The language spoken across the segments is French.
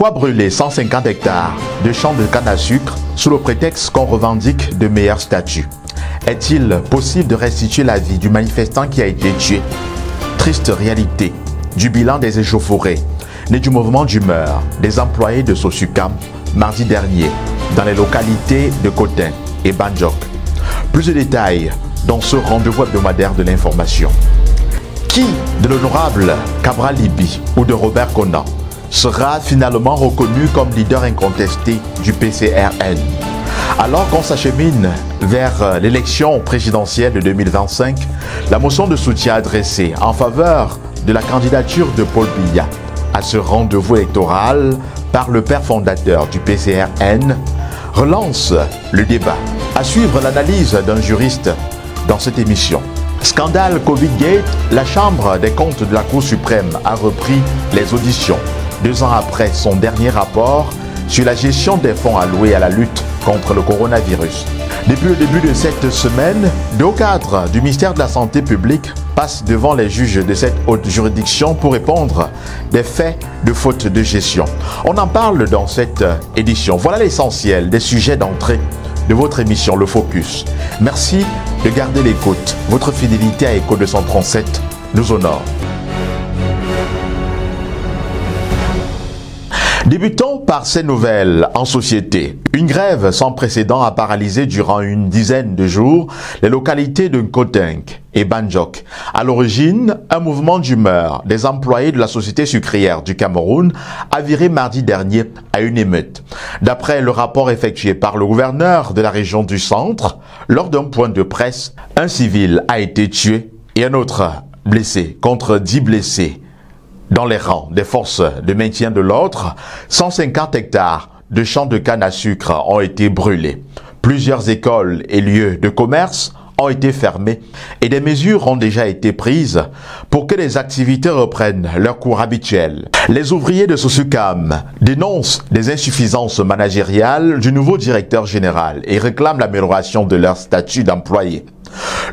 Pourquoi brûler 150 hectares de champs de canne à sucre sous le prétexte qu'on revendique de meilleurs statuts? Est-il possible de restituer la vie du manifestant qui a été tué? Triste réalité du bilan des échauffourées, né du mouvement d'humeur des employés de Sosucam mardi dernier dans les localités de Kotin et Banjok. Plus de détails dans ce rendez-vous hebdomadaire de l'information. Qui de l'honorable Cabral Libi ou de Robert Conan sera finalement reconnu comme leader incontesté du PCRN? Alors qu'on s'achemine vers l'élection présidentielle de 2025, la motion de soutien adressée en faveur de la candidature de Paul Biya à ce rendez-vous électoral par le père fondateur du PCRN relance le débat. À suivre l'analyse d'un juriste dans cette émission. Scandale Covid-Gate, la Chambre des comptes de la Cour suprême a repris les auditions 2 ans après son dernier rapport sur la gestion des fonds alloués à la lutte contre le coronavirus. Depuis le début de cette semaine, 2 cadres du ministère de la Santé publique passent devant les juges de cette haute juridiction pour répondre des faits de faute de gestion. On en parle dans cette édition. Voilà l'essentiel des sujets d'entrée de votre émission Le Focus. Merci de garder l'écoute. Votre fidélité à Écho 237 nous honore. Débutons par ces nouvelles en société. Une grève sans précédent a paralysé durant une dizaine de jours les localités de Nkotenk et Banjok. À l'origine, un mouvement d'humeur des employés de la société sucrière du Cameroun a viré mardi dernier à une émeute. D'après le rapport effectué par le gouverneur de la région du Centre, lors d'un point de presse, un civil a été tué et un autre blessé, contre 10 blessés. Dans les rangs des forces de maintien de l'ordre, 150 hectares de champs de canne à sucre ont été brûlés. Plusieurs écoles et lieux de commerce ont été fermés et des mesures ont déjà été prises pour que les activités reprennent leur cours habituel. Les ouvriers de Sosucam dénoncent des insuffisances managériales du nouveau directeur général et réclament l'amélioration de leur statut d'employé.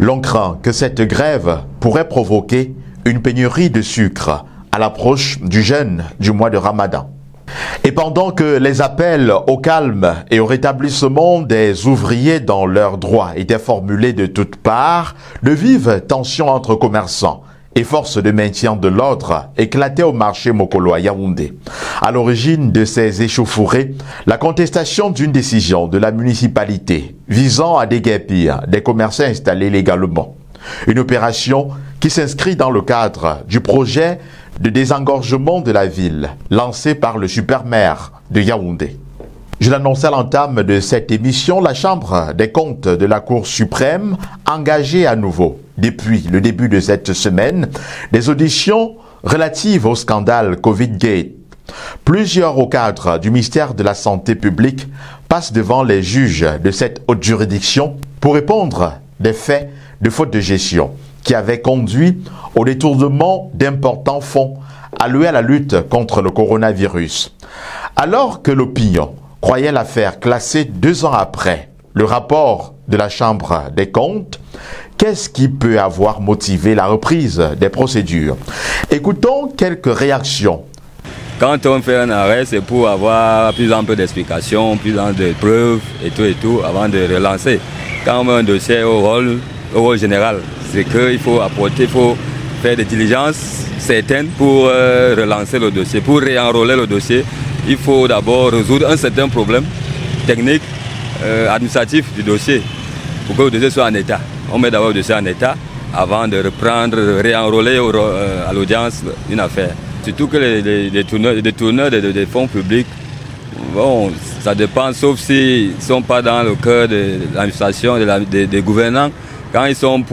L'on craint que cette grève pourrait provoquer une pénurie de sucre à l'approche du jeûne du mois de Ramadan. Et pendant que les appels au calme et au rétablissement des ouvriers dans leurs droits étaient formulés de toutes parts, de vives tensions entre commerçants et forces de maintien de l'ordre éclataient au marché Mokolo à Yaoundé. À l'origine de ces échauffourées, la contestation d'une décision de la municipalité visant à déguerpir des commerçants installés légalement. Une opération qui s'inscrit dans le cadre du projet de désengorgement de la ville lancé par le super-maire de Yaoundé. Je l'annonçais à l'entame de cette émission, la Chambre des comptes de la Cour suprême engagée à nouveau, depuis le début de cette semaine, des auditions relatives au scandale Covid-Gate. Plusieurs hauts cadres du ministère de la Santé publique passent devant les juges de cette haute juridiction pour répondre des faits de faute de gestion qui avait conduit au détournement d'importants fonds alloués à la lutte contre le coronavirus. Alors que l'opinion croyait l'affaire classée 2 ans après le rapport de la Chambre des comptes, qu'est-ce qui peut avoir motivé la reprise des procédures? Écoutons quelques réactions. Quand on fait un arrêt, c'est pour avoir plus en peu d'explications, plus en de preuves et tout, avant de relancer. Quand on met un dossier au rôle général, c'est qu'il faut apporter, il faut faire des diligences certaines pour relancer le dossier. Pour réenrôler le dossier, il faut d'abord résoudre un certain problème technique, administratif du dossier, pour que le dossier soit en état. On met d'abord le dossier en état avant de reprendre, réenrôler à l'audience une affaire. Surtout que les détourneurs des fonds publics, bon, ça dépend, sauf s'ils ne sont pas dans le cœur de l'administration, des gouvernants. Quand ils sont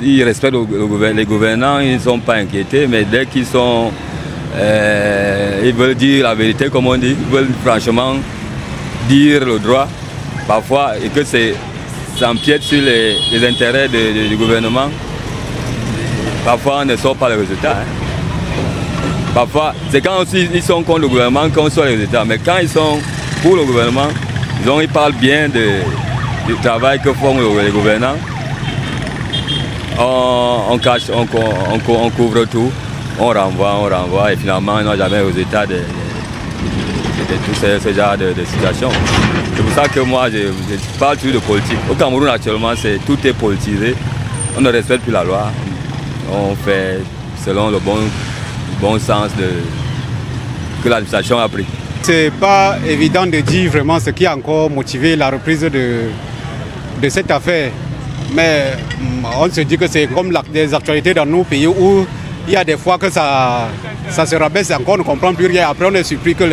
ils respectent les gouvernants, ils ne sont pas inquiétés, mais dès qu'ils sont, ils veulent dire la vérité, comme on dit, ils veulent franchement dire le droit, parfois, et que ça empiète sur les intérêts du gouvernement, parfois on ne sort pas les résultats. Parfois, c'est quand aussi ils sont contre le gouvernement qu'on sort les résultats, mais quand ils sont pour le gouvernement, ils parlent bien du travail que font les gouvernants. On cache, on couvre tout, on renvoie et finalement on n'a jamais le résultat et tout ce genre de situations. C'est pour ça que moi, je parle toujours de politique. Au Cameroun, actuellement, tout est politisé. On ne respecte plus la loi. On fait selon le bon sens que l'administration a pris. C'est pas évident de dire vraiment ce qui a encore motivé la reprise de cette affaire. Mais on se dit que c'est comme des actualités dans nos pays où il y a des fois que ça se rabaisse encore, on ne comprend plus rien. Après, on est surpris que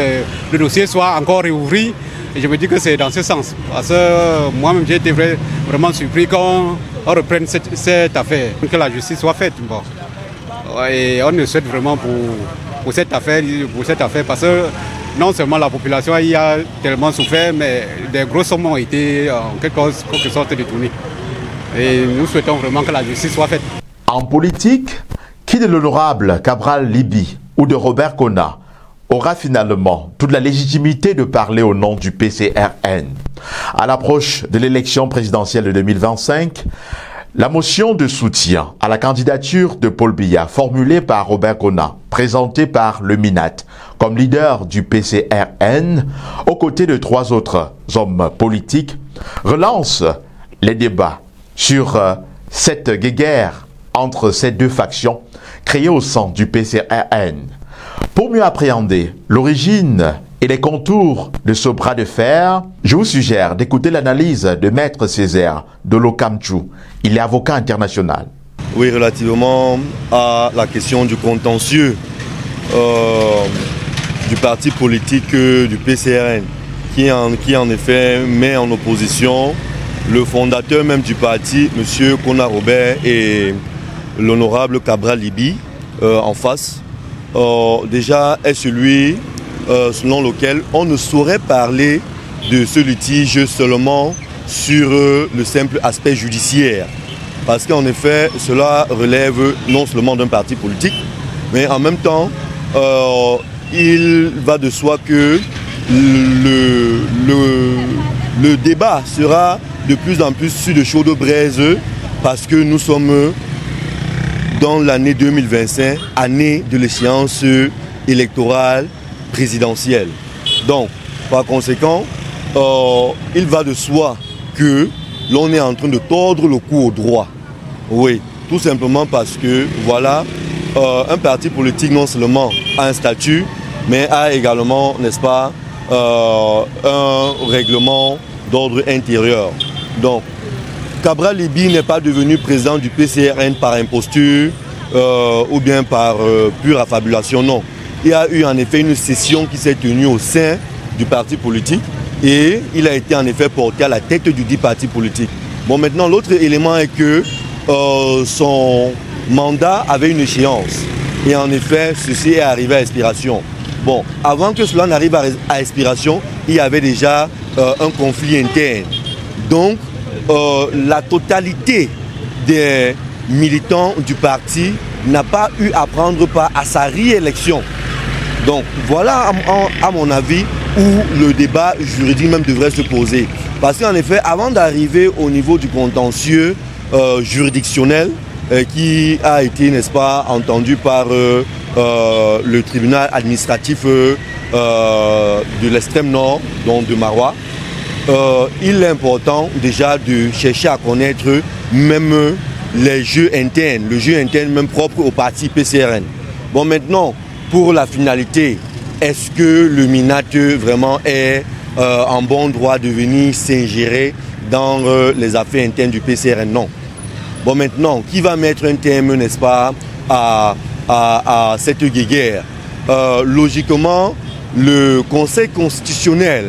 le dossier soit encore réouvert. Et je me dis que c'est dans ce sens. Parce que moi-même, j'ai été vraiment surpris qu'on reprenne cette affaire, que la justice soit faite. Bon. Et on le souhaite vraiment pour cette affaire, parce que non seulement la population y a tellement souffert, mais des grosses sommes ont été en quelque sorte détournées. Et nous souhaitons vraiment que la justice soit faite. En politique, qui de l'honorable Cabral Libye ou de Robert Kona aura finalement toute la légitimité de parler au nom du PCRN? À l'approche de l'élection présidentielle de 2025, la motion de soutien à la candidature de Paul Biya formulée par Robert Kona, présentée par le MINAT comme leader du PCRN, aux côtés de 3 autres hommes politiques, relance les débats sur cette guéguerre entre ces 2 factions créées au sein du PCRN. Pour mieux appréhender l'origine et les contours de ce bras de fer, je vous suggère d'écouter l'analyse de Maître Césaire Dolo-Kamchou. Il est avocat international. Oui, relativement à la question du contentieux du parti politique du PCRN, qui en effet met en opposition le fondateur même du parti, M. Kona Robert, et l'honorable Cabral Libye en face, déjà est celui selon lequel on ne saurait parler de ce litige seulement sur le simple aspect judiciaire. Parce qu'en effet, cela relève non seulement d'un parti politique, mais en même temps, il va de soi que le débat sera de plus en plus sur de chaudes braises, parce que nous sommes dans l'année 2025, année de l'échéance électorale présidentielle. Donc, par conséquent, il va de soi que l'on est en train de tordre le cou au droit. Oui, tout simplement parce que, voilà, un parti politique non seulement a un statut, mais a également, n'est-ce pas, un règlement d'ordre intérieur. Donc, Cabral Libye n'est pas devenu président du PCRN par imposture ou bien par pure affabulation, non. Il y a eu en effet une session qui s'est tenue au sein du parti politique et il a été en effet porté à la tête du dit parti politique. Bon, maintenant, l'autre élément est que son mandat avait une échéance et en effet, ceci est arrivé à expiration. Bon, avant que cela n'arrive à expiration, il y avait déjà un conflit interne. Donc, la totalité des militants du parti n'a pas eu à prendre part à sa réélection. Donc voilà à mon avis où le débat juridique même devrait se poser. Parce qu'en effet, avant d'arriver au niveau du contentieux juridictionnel qui a été, n'est-ce pas, entendu par le tribunal administratif de l'extrême nord, donc de Marois, il est important déjà de chercher à connaître même les jeux internes, le jeu interne même propre au parti PCRN. Bon, maintenant, pour la finalité, est-ce que le MINAT vraiment est en bon droit de venir s'ingérer dans les affaires internes du PCRN? Non. Bon, maintenant, qui va mettre un terme, n'est-ce pas, à cette guéguerre? Logiquement, le Conseil constitutionnel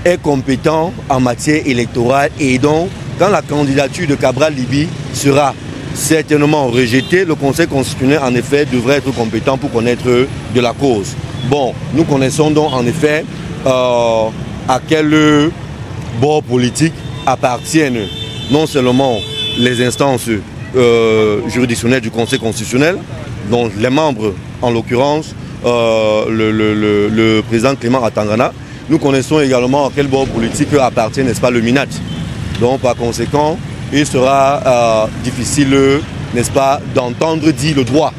est compétent en matière électorale et donc, quand la candidature de Cabral Libye sera certainement rejetée, le Conseil constitutionnel, en effet, devrait être compétent pour connaître de la cause. Bon, nous connaissons donc, en effet, à quel bord politique appartiennent non seulement les instances juridictionnelles du Conseil constitutionnel, dont les membres, en l'occurrence, le président Clément Atangana. Nous connaissons également à quel bord politique appartient, n'est-ce pas, le MINAT. Donc, par conséquent, il sera difficile, n'est-ce pas, d'entendre dire le droit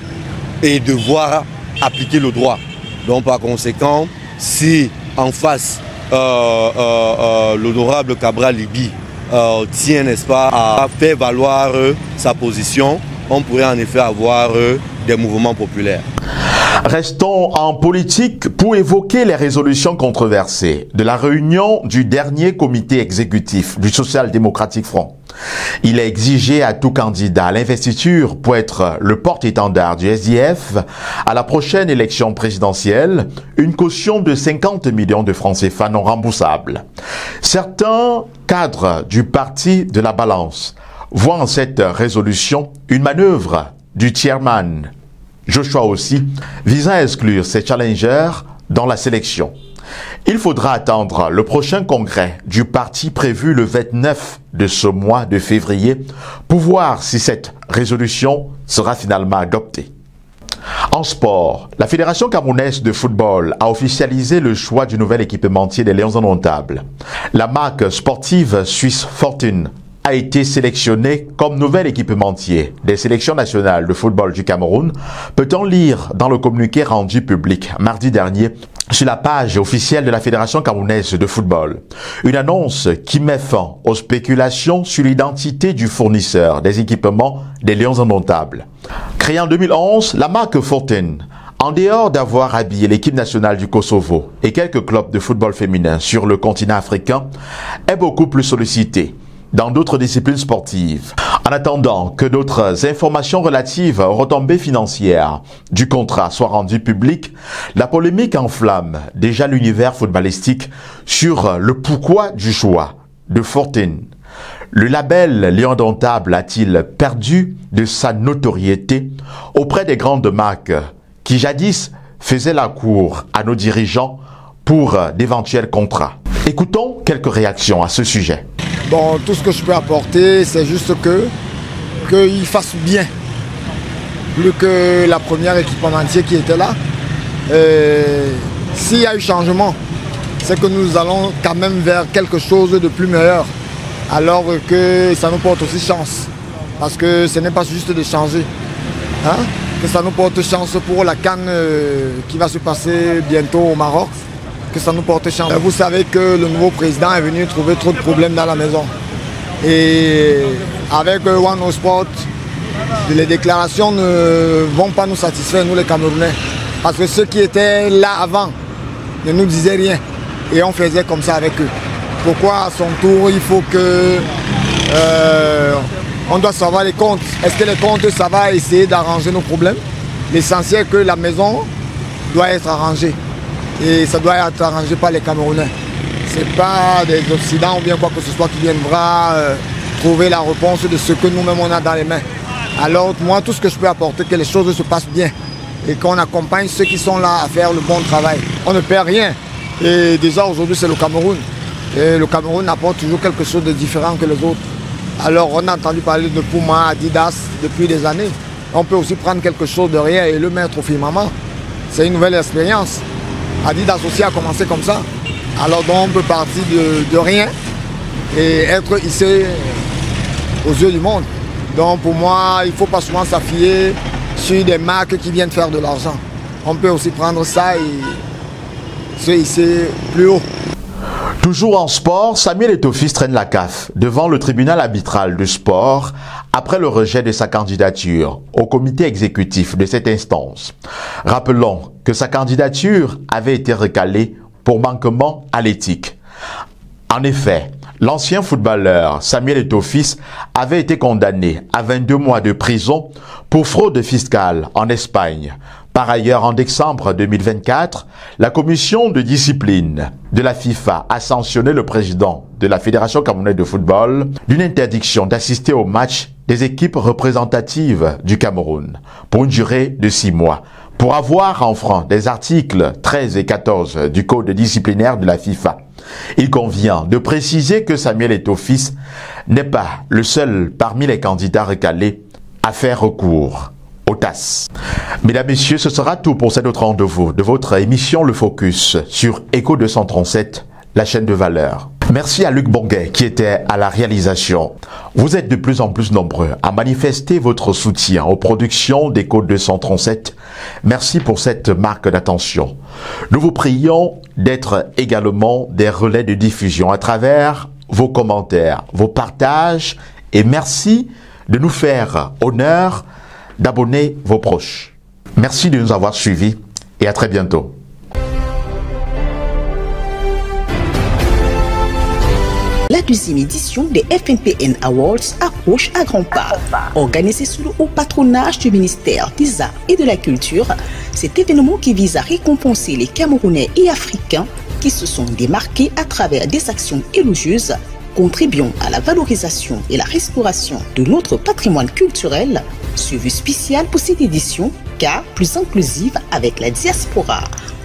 et de voir appliquer le droit. Donc, par conséquent, si en face l'honorable Cabral Libye tient, n'est-ce pas, à faire valoir sa position, on pourrait en effet avoir des mouvements populaires. Restons en politique pour évoquer les résolutions controversées de la réunion du dernier comité exécutif du Social Democratic Front. Il a exigé à tout candidat à l'investiture pour être le porte-étendard du SDF à la prochaine élection présidentielle une caution de 50 millions de francs CFA non remboursables. Certains cadres du parti de la balance voient en cette résolution une manœuvre du chairman Joshua aussi, visant à exclure ses challengers dans la sélection. Il faudra attendre le prochain congrès du parti prévu le 29 de ce mois de février pour voir si cette résolution sera finalement adoptée. En sport, la Fédération camerounaise de football a officialisé le choix du nouvel équipementier des Lions indomptables. La marque sportive suisse Fortune a été sélectionné comme nouvel équipementier des sélections nationales de football du Cameroun, peut-on lire dans le communiqué rendu public mardi dernier sur la page officielle de la Fédération camerounaise de football. Une annonce qui met fin aux spéculations sur l'identité du fournisseur des équipements des Lions indomptables. Créée en 2011, la marque Fortune, en dehors d'avoir habillé l'équipe nationale du Kosovo et quelques clubs de football féminin sur le continent africain, est beaucoup plus sollicitée dans d'autres disciplines sportives. En attendant que d'autres informations relatives aux retombées financières du contrat soient rendues publiques, la polémique enflamme déjà l'univers footballistique sur le pourquoi du choix de Fortune. Le label Lion indomptable a-t-il perdu de sa notoriété auprès des grandes marques qui jadis faisaient la cour à nos dirigeants pour d'éventuels contrats? Écoutons quelques réactions à ce sujet. Bon, tout ce que je peux apporter, c'est juste qu'il fasse bien. Plus que la première équipementier qui était là. S'il y a eu changement, c'est que nous allons quand même vers quelque chose de plus meilleur. Alors que ça nous porte aussi chance. Parce que ce n'est pas juste de changer. Hein? Que ça nous porte chance pour la CAN qui va se passer bientôt au Maroc. Que ça nous porte chance. Vous savez que le nouveau président est venu trouver trop de problèmes dans la maison. Et avec One Sport, les déclarations ne vont pas nous satisfaire, nous les Camerounais. Parce que ceux qui étaient là avant ne nous disaient rien. Et on faisait comme ça avec eux. Pourquoi à son tour, il faut que... on doit savoir les comptes. Est-ce que les comptes, ça va essayer d'arranger nos problèmes? L'essentiel est que la maison doit être arrangée. Et ça doit être arrangé par les Camerounais. Ce n'est pas des Occidents ou bien quoi que ce soit qui viendra trouver la réponse de ce que nous-mêmes on a dans les mains. Alors moi, tout ce que je peux apporter, que les choses se passent bien et qu'on accompagne ceux qui sont là à faire le bon travail. On ne perd rien. Et déjà aujourd'hui, c'est le Cameroun. Et le Cameroun apporte toujours quelque chose de différent que les autres. Alors on a entendu parler de Puma, Adidas depuis des années. On peut aussi prendre quelque chose de rien et le mettre au firmament. C'est une nouvelle expérience. Adidas aussi a commencé comme ça. Alors donc on peut partir de rien et être hissé aux yeux du monde. Donc pour moi, il ne faut pas souvent s'appuyer sur des marques qui viennent faire de l'argent. On peut aussi prendre ça et se hisser plus haut. Toujours en sport, Samuel Eto'o-Fils traîne la CAF devant le tribunal arbitral du sport après le rejet de sa candidature au comité exécutif de cette instance. Rappelons que sa candidature avait été recalée pour manquement à l'éthique. En effet, l'ancien footballeur Samuel Eto'o-Fils avait été condamné à 22 mois de prison pour fraude fiscale en Espagne. Par ailleurs, en décembre 2024, la commission de discipline de la FIFA a sanctionné le président de la Fédération camerounaise de football d'une interdiction d'assister aux matchs des équipes représentatives du Cameroun pour une durée de 6 mois. Pour avoir enfreint des articles 13 et 14 du code disciplinaire de la FIFA. Il convient de préciser que Samuel Eto'o-Fils n'est pas le seul parmi les candidats recalés à faire recours au TAS. Mesdames, Messieurs, ce sera tout pour cet autre rendez-vous de votre émission Le Focus sur Echo 237, la chaîne de valeur. Merci à Luc Bonguet qui était à la réalisation. Vous êtes de plus en plus nombreux à manifester votre soutien aux productions d'Echo 237. Merci pour cette marque d'attention. Nous vous prions d'être également des relais de diffusion à travers vos commentaires, vos partages et merci de nous faire honneur d'abonner vos proches. Merci de nous avoir suivis et à très bientôt. La deuxième édition des FNPN Awards approche à grands pas. Organisée sous le haut patronage du ministère des Arts et de la Culture, cet événement qui vise à récompenser les Camerounais et Africains qui se sont démarqués à travers des actions élogieuses contribuant à la valorisation et la restauration de notre patrimoine culturel, suivi spécial pour cette édition, car plus inclusive avec la diaspora.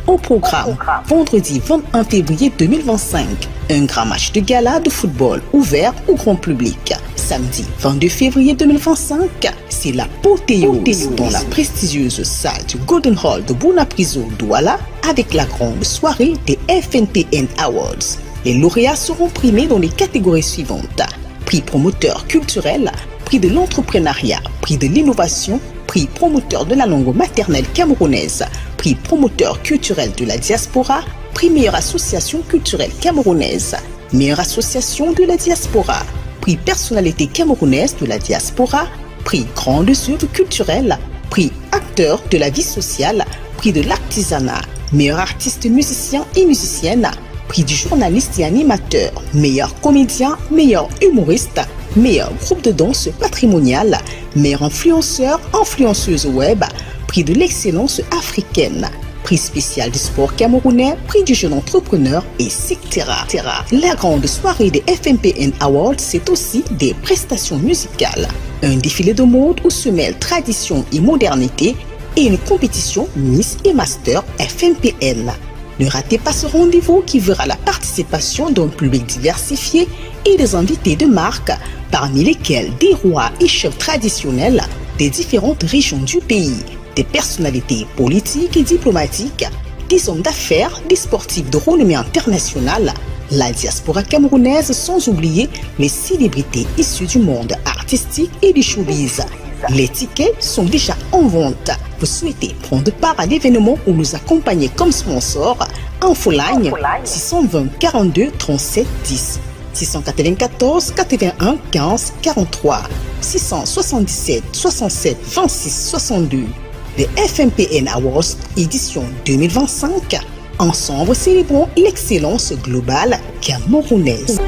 Au programme, vendredi 21 février 2025, un grand match de gala de football ouvert au grand public. Samedi 22 février 2025, c'est l'apothéose dans la prestigieuse salle du Golden Hall de Bonapriso Douala avec la grande soirée des FNPN Awards. Les lauréats seront primés dans les catégories suivantes: prix promoteur culturel, prix de l'entrepreneuriat, prix de l'innovation, prix promoteur de la langue maternelle camerounaise, prix promoteur culturel de la diaspora, prix meilleure association culturelle camerounaise, meilleure association de la diaspora, prix personnalité camerounaise de la diaspora, prix grandes œuvres culturelles, prix acteur de la vie sociale, prix de l'artisanat, meilleur artiste musicien et musicienne, prix du journaliste et animateur, meilleur comédien, meilleur humoriste, meilleur groupe de danse patrimonial, meilleur influenceur, influenceuse web, prix de l'excellence africaine, prix spécial du sport camerounais, prix du jeune entrepreneur, etc. La grande soirée des FNPN Awards, c'est aussi des prestations musicales, un défilé de mode où se mêlent tradition et modernité et une compétition Miss et Master FNPN. Ne ratez pas ce rendez-vous qui verra la participation d'un public diversifié et des invités de marque, parmi lesquels des rois et chefs traditionnels des différentes régions du pays, des personnalités politiques et diplomatiques, des hommes d'affaires, des sportifs de renommée internationale, la diaspora camerounaise, sans oublier les célébrités issues du monde artistique et du showbiz. Les tickets sont déjà en vente. Vous souhaitez prendre part à l'événement ou nous accompagner comme sponsor? Infoline 620 42 37 10 694 81 15 43 677 67 26 62. Les FNPN Awards édition 2025. Ensemble, célébrons l'excellence globale camerounaise.